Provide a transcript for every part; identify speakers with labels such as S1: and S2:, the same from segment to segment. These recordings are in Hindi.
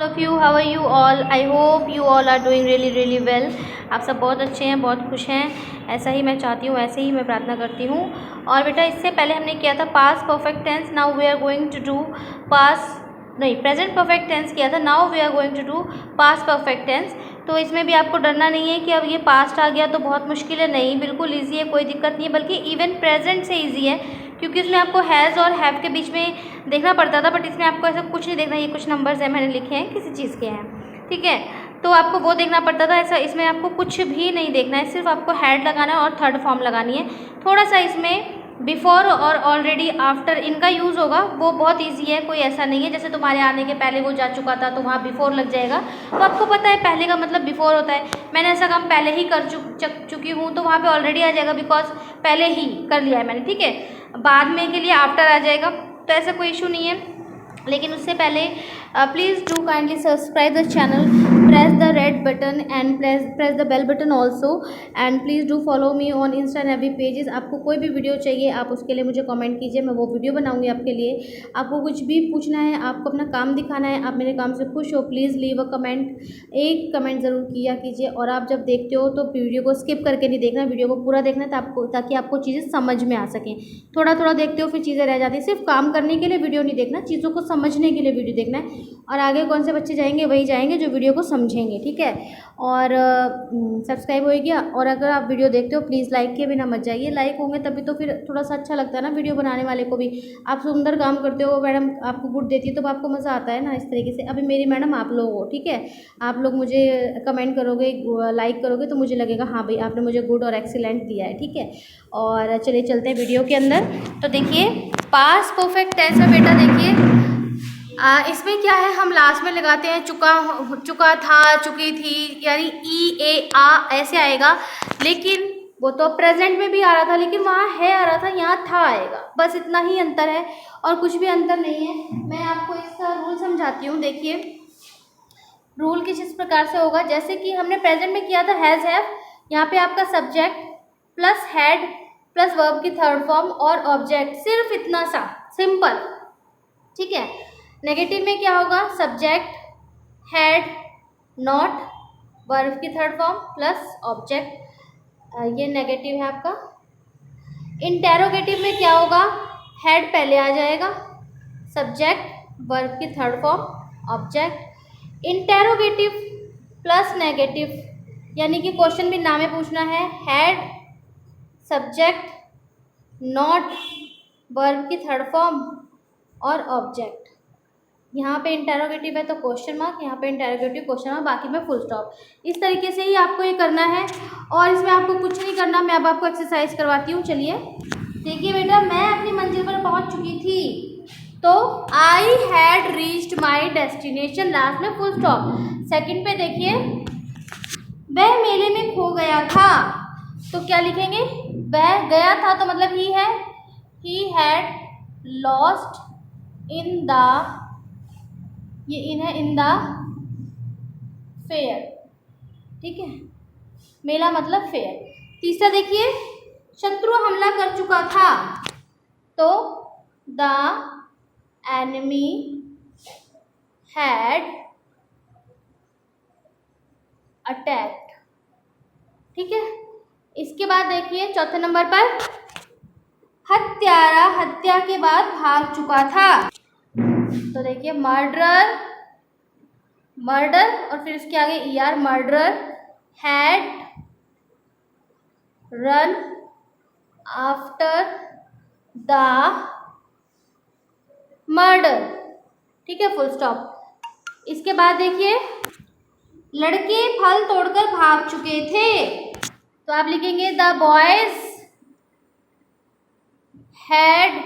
S1: all of you, how are you all? I hope you all are doing really well. आप सब बहुत अच्छे हैं, बहुत खुश हैं, ऐसा ही मैं चाहती हूँ, ऐसे ही मैं प्रार्थना करती हूँ। और बेटा इससे पहले हमने किया था past perfect tense, now we are going to do present perfect tense किया था, now we are going to do past perfect tense. तो इसमें भी आपको डरना नहीं है कि अब ये पास्ट आ गया तो बहुत मुश्किल है, नहीं, बिल्कुल ईजी है, कोई दिक्कत नहीं है, बल्कि इवन प्रेजेंट से ईजी है, क्योंकि इसमें आपको हैज़ और हैव के बीच में देखना पड़ता था, बट इसमें आपको ऐसा कुछ नहीं देखना। ये कुछ नंबर्स हैं मैंने लिखे हैं, किसी चीज़ के हैं, ठीक है, तो आपको वो देखना पड़ता था। ऐसा इसमें आपको कुछ भी नहीं देखना है, सिर्फ आपको हैड लगाना है और थर्ड फॉर्म लगानी है। थोड़ा सा इसमें बिफोर और ऑलरेडी आफ्टर इनका यूज़ होगा, वो बहुत इजी है, कोई ऐसा नहीं है जैसे तुम्हारे आने के पहले वो जा चुका था तो वहाँ बिफोर लग जाएगा। तो आपको पता है पहले का मतलब बिफोर होता है, मैंने ऐसा काम पहले ही कर चुकी हूँ तो वहाँ पे ऑलरेडी आ जाएगा, बिकॉज पहले ही कर लिया है मैंने, ठीक है। बाद में के लिए आफ्टर आ जाएगा, तो ऐसा कोई इशू नहीं है। लेकिन उससे पहले please do kindly subscribe the channel, press the red button and press the bell button also, and please do follow me on Insta and every pages. आपको कोई भी वीडियो चाहिए आप उसके लिए मुझे कमेंट कीजिए, मैं वो वीडियो बनाऊंगी आपके लिए। आपको कुछ भी पूछना है, आपको अपना काम दिखाना है, आप मेरे काम से खुश हो, प्लीज़ लीव अ कमेंट, एक कमेंट ज़रूर किया कीजिए। और आप जब देखते हो तो वीडियो को स्किप करके नहीं देखना, वीडियो को पूरा देखना है ताकि आपको चीज़ें समझ में आ सकें। थोड़ा थोड़ा देखते हो फिर चीज़ें रह जाती हैं, सिर्फ काम करने के लिए वीडियो नहीं देखना, चीज़ों को समझने के लिए वीडियो देखना है। और आगे कौन से बच्चे जाएंगे, वही जाएंगे जो वीडियो को समझेंगे, ठीक है। और सब्सक्राइब हो गया, और अगर आप वीडियो देखते हो प्लीज़ लाइक के बिना मत जाइए, लाइक होंगे तभी तो फिर थोड़ा सा अच्छा लगता है ना वीडियो बनाने वाले को भी। आप सुंदर काम करते हो, मैडम आपको गुड देती है तो आपको मज़ा आता है ना, इस तरीके से। अभी मेरी मैडम आप लोग हो, ठीक है, आप लोग मुझे कमेंट करोगे, लाइक करोगे तो मुझे लगेगा हाँ भाई आपने मुझे गुड और एक्सीलेंट दिया है, ठीक है। और चलिए चलते हैं वीडियो के अंदर। तो देखिए पास्ट परफेक्ट टेंस में बेटा देखिए इसमें क्या है, हम लास्ट में लगाते हैं चुका था, चुकी थी, यानी ई ए आ ऐसे आएगा। लेकिन वो तो प्रेजेंट में भी आ रहा था, लेकिन वहाँ है आ रहा था, यहाँ था आएगा, बस इतना ही अंतर है और कुछ भी अंतर नहीं है। मैं आपको इसका रूल समझाती हूँ। देखिए रूल किस इस प्रकार से होगा, जैसे कि हमने प्रेजेंट में किया था हैज़ हैव, यहाँ पे आपका subject plus had plus verb की थर्ड फॉर्म और ऑब्जेक्ट, सिर्फ इतना सा सिंपल, ठीक है। नेगेटिव में क्या होगा, सब्जेक्ट हैड नॉट वर्ब की थर्ड फॉर्म प्लस ऑब्जेक्ट, ये नेगेटिव है आपका। इंटेरोगेटिव में क्या होगा, हैड पहले आ जाएगा, सब्जेक्ट वर्ब की third form object. Interrogative plus negative, यानी कि क्वेश्चन भी नाम में पूछना है, हैड सब्जेक्ट नॉट वर्ब की थर्ड फॉर्म और ऑब्जेक्ट। यहाँ पे इंटेरोगेटिव है तो क्वेश्चन मार्क, यहाँ पे इंटेरोगेटिव क्वेश्चन मार्क, बाकी में फुल स्टॉप। इस तरीके से ही आपको ये करना है, और इसमें आपको कुछ नहीं करना, मैं अब आपको एक्सरसाइज करवाती हूँ। चलिए देखिए बेटा, मैं अपनी मंजिल पर पहुँच चुकी थी, तो I had reached my destination, last में फुल स्टॉप। सेकंड पे देखिए, वह मेले में खो गया था, तो क्या लिखेंगे, वह गया था तो मतलब ही है, he had lost in the, ये इन है, इन द फेयर, ठीक है, मेला मतलब फेयर। तीसरा देखिए, शत्रु हमला कर चुका था, तो द एनिमी हैड अटैक्ड, ठीक है। इसके बाद देखिए चौथे नंबर पर, हत्यारा हत्या के बाद भाग चुका था, तो देखिए मर्डर, मर्डर और फिर इसके आगे ER, murderer had run after the murder, ठीक है, फुल स्टॉप। इसके बाद देखिए, लड़के फल तोड़कर भाग चुके थे, तो आप लिखेंगे the boys had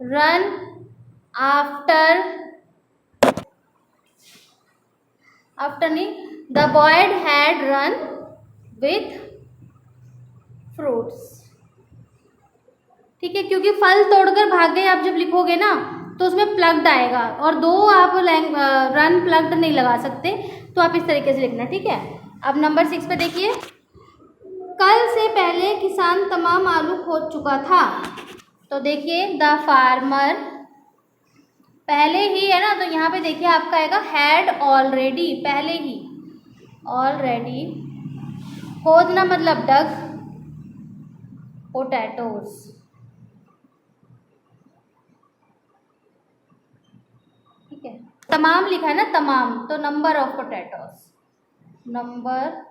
S1: run after नहीं, the boys had run with fruits, ठीक है, क्योंकि फल तोड़कर भाग गए आप जब लिखोगे ना तो उसमें प्लग्ड आएगा, और दो आप रन प्लग्ड नहीं लगा सकते, तो आप इस तरीके से लिखना, ठीक है। अब नंबर 6 पे देखिए, कल से पहले किसान तमाम आलू खोद चुका था, तो देखिए द फार्मर पहले ही है ना, तो यहाँ पे देखिए आपका आएगा हैड ऑलरेडी, पहले ही, ऑलरेडी। खोदना मतलब डग पोटैटोज, ठीक है। तमाम लिखा है ना, तमाम, तो number of potatoes, number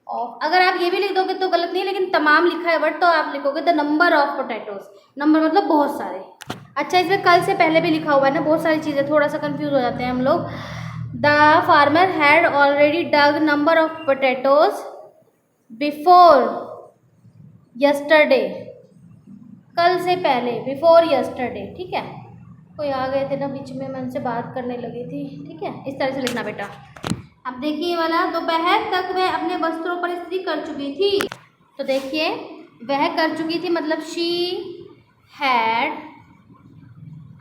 S1: of. अगर आप ये भी लिख दोगे तो गलत नहीं है, लेकिन तमाम लिखा है वर्ड तो आप लिखोगे the number of potatoes, number मतलब बहुत सारे। अच्छा, इसमें कल से पहले भी लिखा हुआ है ना, बहुत सारी चीज़ें, थोड़ा सा कंफ्यूज हो जाते हैं हम लोग। The farmer had already dug number of potatoes before yesterday, कल से पहले, बिफोर यस्टरडे, ठीक है। कोई आ गए थे ना बीच में, मैं उनसे बात करने लगी थी, ठीक है। इस तरह से लिखना बेटा। अब देखिए ये वाला, दोपहर तक वह अपने वस्त्रों पर इस्त्री कर चुकी थी, तो देखिए वह कर चुकी थी मतलब she had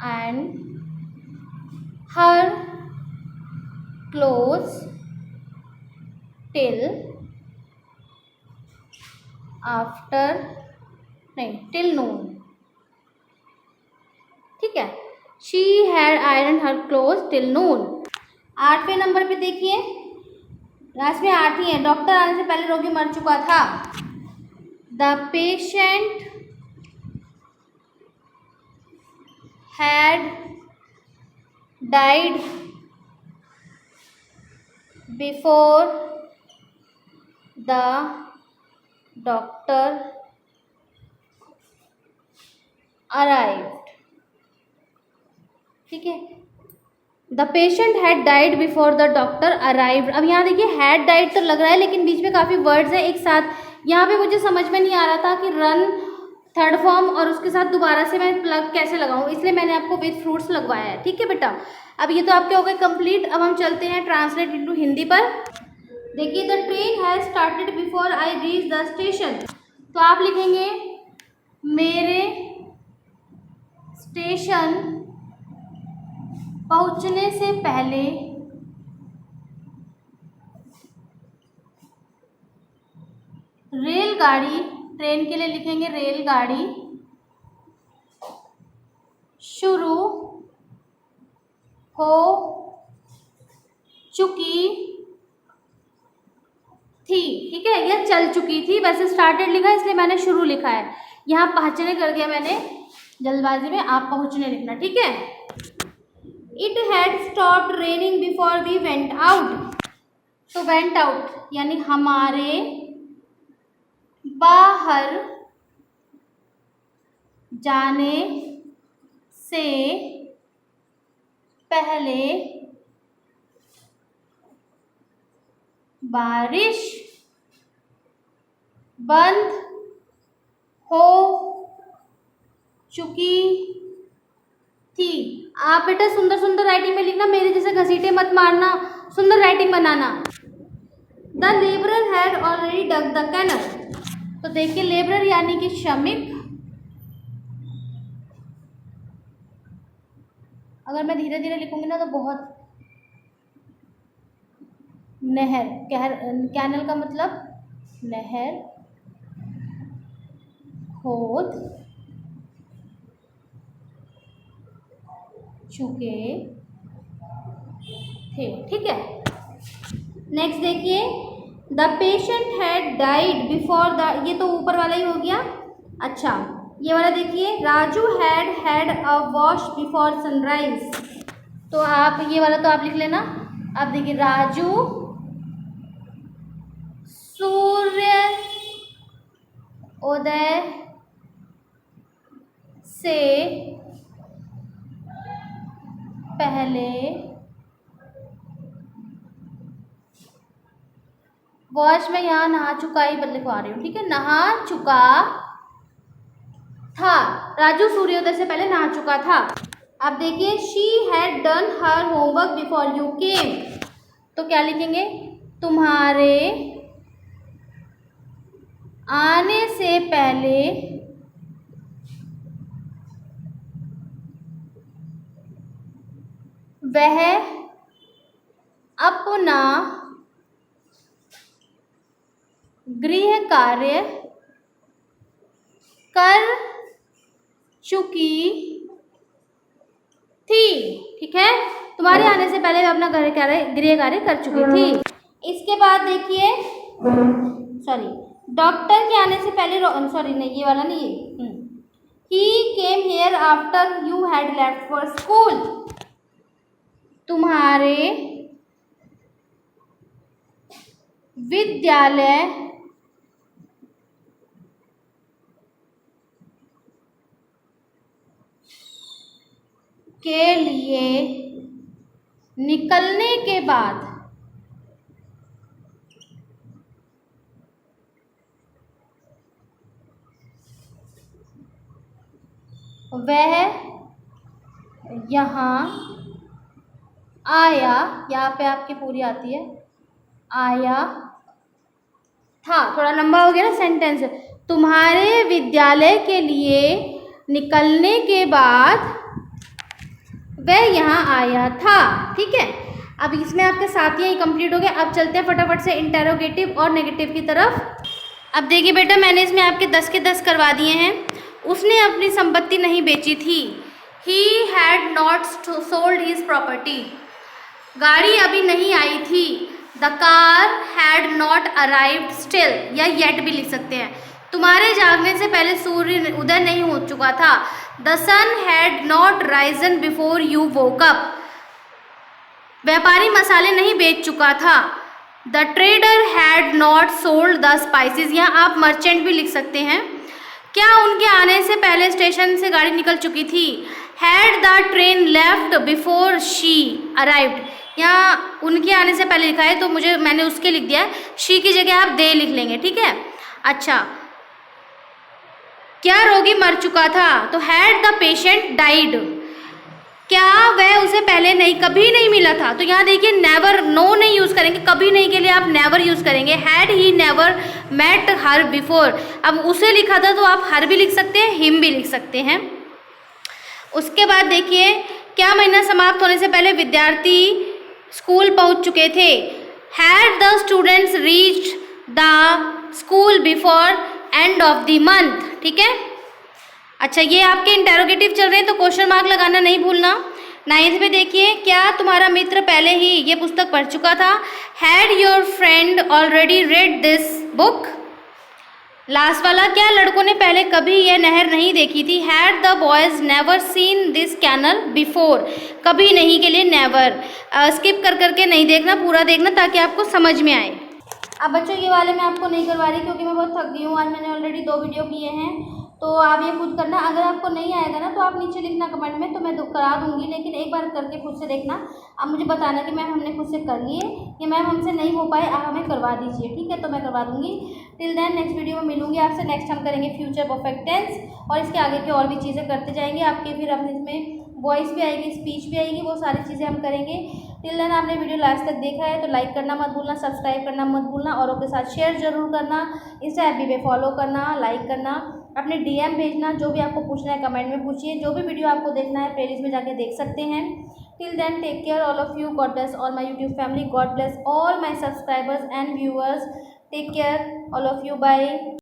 S1: and her clothes till after, नहीं टिल नून, ठीक है। She had iron her clothes till noon. 8वें नंबर पे देखिए, लास्ट में 8 ही है। डॉक्टर आने से पहले रोगी मर चुका था। The patient had died before the doctor arrived, ठीक है। The patient had died before the doctor arrived. अब यहाँ देखिए हैड डाइड तो लग रहा है, लेकिन बीच में काफ़ी वर्ड्स हैं एक साथ। यहाँ पे मुझे समझ में नहीं आ रहा था कि रन थर्ड फॉर्म और उसके साथ दोबारा से मैं प्लग कैसे लगाऊं, इसलिए मैंने आपको विद फ्रूट्स लगवाया है, ठीक है बेटा। अब ये तो आपके हो गए कंप्लीट। अब हम चलते हैं ट्रांसलेट इनटू हिंदी पर। देखिए, the train has started before I reach the station, तो आप लिखेंगे मेरे स्टेशन पहुंचने से पहले रेलगाड़ी, ट्रेन के लिए लिखेंगे रेलगाड़ी शुरू हो चुकी थी, ठीक है। यह चल चुकी थी, वैसे स्टार्टेड लिखा है इसलिए मैंने शुरू लिखा है। यहाँ पहुंचने कर दिया मैंने जल्दबाजी में, आप पहुंचने लिखना, ठीक है। It had stopped raining before we went out, तो वेंट आउट यानी हमारे बाहर जाने से पहले बारिश बंद हो चुकी थी। आप बेटा सुंदर सुंदर राइटिंग में लिखना, मेरे जैसे घसीटे मत मारना, सुंदर राइटिंग बनाना। The labourer had already dug the canal, तो देखिए लेबरर यानी कि श्रमिक। अगर मैं धीरे धीरे लिखूंगी ना तो बहुत, नहर, कैनल का मतलब नहर, खोद चुके थे, ठीक है। नेक्स्ट देखिए, the patient had died before the, ये तो ऊपर वाला ही हो गया। अच्छा, ये वाला देखिए, Raju had a wash before sunrise, तो आप ये वाला तो आप लिख लेना। अब देखिए, राजू सूर्य उदय से पहले वॉश में यहाँ नहा चुका ही लिखवा रही हूँ, ठीक है। नहा चुका था, राजू सूर्योदय से पहले नहा चुका था। अब देखिए, she had done her homework before you came, तो क्या लिखेंगे, तुम्हारे आने से पहले वह अपना गृह कार्य कर चुकी थी। ठीक है, तुम्हारे आने से पहले वह अपना गृह कार्य कर चुकी थी। इसके बाद देखिए, सॉरी, डॉक्टर के आने से पहले, सॉरी नहीं ये वाला नहीं है, he came here after you had left for school. तुम्हारे विद्यालय के लिए निकलने के बाद वह यहाँ आया, यहाँ पे आपकी पूरी आती है, आया था, थोड़ा लंबा हो गया ना सेंटेंस। तुम्हारे विद्यालय के लिए निकलने के बाद वह यहाँ आया था। ठीक है, अब इसमें आपके साथियाँ ही कंप्लीट हो गए। अब चलते हैं फटाफट से इंटेरोगेटिव और नेगेटिव की तरफ। अब देखिए बेटा, मैंने इसमें आपके 10 के 10 करवा दिए हैं। उसने अपनी संपत्ति नहीं बेची थी। He had not sold his property. गाड़ी अभी नहीं आई थी। The car had not arrived still, या येट भी लिख सकते हैं। तुम्हारे जागने से पहले सूर्य उदय नहीं हो चुका था। The sun had not risen before you woke up. व्यापारी मसाले नहीं बेच चुका था। The trader had not sold the spices, यहाँ आप मर्चेंट भी लिख सकते हैं। क्या उनके आने से पहले स्टेशन से गाड़ी निकल चुकी थी। Had the train left before she arrived, यहाँ उनके आने से पहले लिखा है तो मैंने उसके लिख दिया है, शी की जगह आप दे लिख लेंगे। ठीक है, अच्छा, क्या रोगी मर चुका था, तो हैड द पेशेंट डाइड। क्या वह उसे पहले कभी नहीं मिला था, तो यहाँ देखिए नेवर, नो नहीं यूज करेंगे, कभी नहीं के लिए आप नेवर यूज करेंगे। Had he never met her before, अब उसे लिखा था तो आप हर भी लिख सकते हैं, हिम भी लिख सकते हैं। उसके बाद देखिए, क्या महीना समाप्त होने से पहले विद्यार्थी स्कूल पहुंच चुके थे। Had the students reached the school before end of the month. ठीक है, अच्छा, ये आपके इंटेरोगेटिव चल रहे हैं तो क्वेश्चन मार्क लगाना नहीं भूलना। 9th में देखिए, क्या तुम्हारा मित्र पहले ही ये पुस्तक पढ़ चुका था। Had your friend already read this book. Last वाला, क्या लड़कों ने पहले कभी यह नहर नहीं देखी थी। Had the boys never seen this canal before, कभी नहीं के लिए नेवर। स्किप कर करके नहीं देखना, पूरा देखना ताकि आपको समझ में आए। अब बच्चों ये वाले मैं आपको नहीं करवा रही क्योंकि मैं बहुत थक गई हूँ। आज मैंने ऑलरेडी 2 वीडियो किए हैं, तो आप ये खुद करना। अगर आपको नहीं आएगा ना तो आप नीचे लिखना कमेंट में, तो मैं करा दूंगी, लेकिन एक बार करके खुद से देखना। अब मुझे बताना कि मैम हमने खुद से कर लिए या मैम हमसे नहीं हो पाए, आप हमें करवा दीजिए। ठीक है, तो मैं करवा दूंगी। टिल देन नेक्स्ट वीडियो में मिलूंगी आपसे। नेक्स्ट हम करेंगे फ्यूचर परफेक्ट टेंस और इसके आगे की और भी चीज़ें करते जाएंगे। आपके फिर अपने इसमें वॉइस भी आएगी, स्पीच भी आएगी, वो सारी चीज़ें हम करेंगे। टिल देन आपने वीडियो लास्ट तक देखा है तो लाइक करना मत भूलना, सब्सक्राइब करना मत भूलना, औरों के साथ शेयर जरूर करना, इंस्टा एफबी पे फॉलो करना, लाइक करना, अपने DM भेजना। जो भी आपको पूछना है कमेंट में पूछिए। जो भी वीडियो आपको देखना है प्लेलिस्ट में जाके देख सकते हैं। Till then take care all of you. God bless all my YouTube family. God bless all my subscribers and viewers. Take care all of you. Bye.